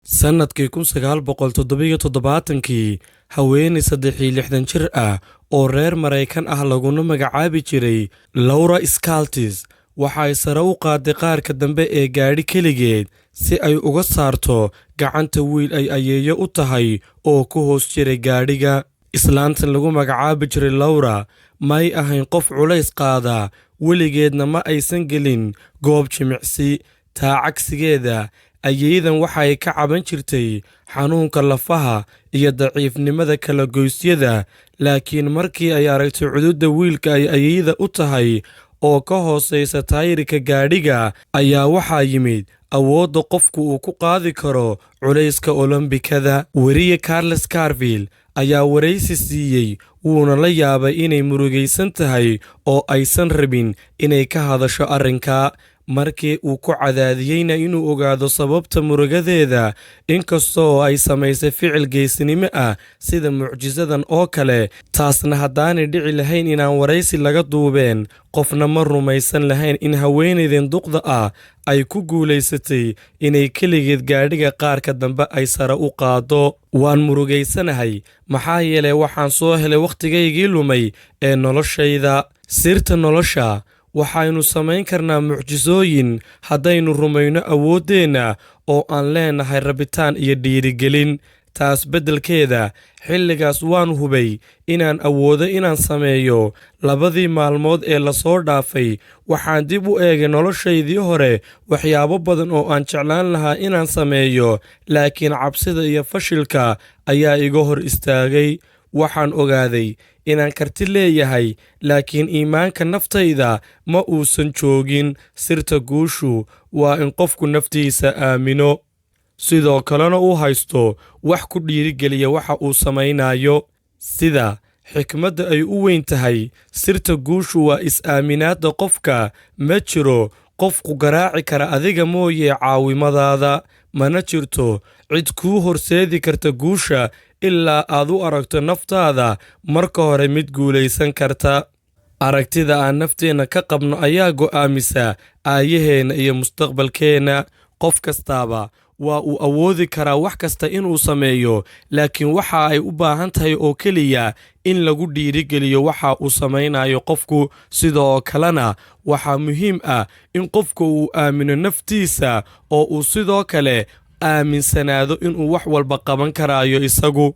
Sannadkii 1977-kii, haweeney 63 jir ah oo reer Maraykan ah laguna magacaabi jiray Laura Scalise waxay sare u qaaday qaarka dambe ee gaadhi keligeed si ay uga saarto gacanta wiil ay ayeeyo u tahay oo ku hoos jiray gaadhiga. Islaantan lagu magacaabi jiray Laura may ahayn qof culays qaada, weligeedna ma aysan gelin goob jimicsi. Taa cagsigeeda, ayeeyadan waxay ka caban jirtay xanuunka lafaha iyo daciifnimada kala goysyada, laakiin markii ay aragtay cudurda wiilka ay ayeeyada u tahay oo ka hooseysa taayirka gaadhiga, ayaa waxaa yimid awoodda qofku uu ku qaadi karo culayska olombikada. Weriye Carles Carville ayaa waraysi siiyey, wuuna la yaabay inay murugaysan tahay oo aysan rabin inay ka hadasho arrinka. Markii uu ku cadaadiyeyna inuu ogaado sababta murugadeeda, inkastoo ay samaysay ficil geesinimo ah sida mucjisadan oo kale, taasna haddaanay dhici lahayn inaan waraysi laga duubeen, qofna ma rumaysan lahayn in haweeneydan duqda ah ay ku guulaysatay inay keligeed gaadhiga qaarka dambe ay sare u qaado. Waan murugaysanahay maxaa yeelay waxaan soo helay wakhtigaygii lumay ee noloshayda. Sirta nolosha: waxaynu samayn karnaa mucjisooyin haddaynu rumayno awooddeenna oo aan leenahay rabitaan iyo dhiirigelin. Taas beddelkeeda, xilligaas waan hubay inaan awoodo inaan sameeyo. Labadii maalmood ee la soo dhaafay, waxaan dib u eegay noloshaydii hore, waxyaabo badan oo aan jeclaan lahaa inaan sameeyo, laakiin cabsida iyo fashilka ayaa iga hor istaagay. Waxaan ogaaday inaan karti leeyahay, laakiin iimaanka naftayda ma uusan joogin. Sirta guushu waa in qofku naftiisa aamino, sidoo kalena uu haysto wax ku dhiirigeliya waxa uu samaynayo. Sida xikmadda ay u weyn tahay, sirta guushu waa is-aaminaadda qofka. Ma jiro qof ku garaaci kara adiga mooye caawimadaada, mana jirto cid kuu horseedi karta guusha ilaa aad u aragto naftaada marka hore mid guulaysan karta. Aragtida aan nafteenna ka qabno ayaa go'aamisa aayaheenna iyo mustaqbalkeenna. Qof kastaaba waa uu awoodi karaa wax kasta inuu sameeyo, laakiin waxa ay u baahan tahay oo keliya in lagu dhiirigeliyo waxa uu samaynayo qofku. Sidoo kalena waxaa muhiim ah in qofku uu aamino naftiisa oo uu sidoo kale aaminsanaado inuu wax walba qaban karayo isagu.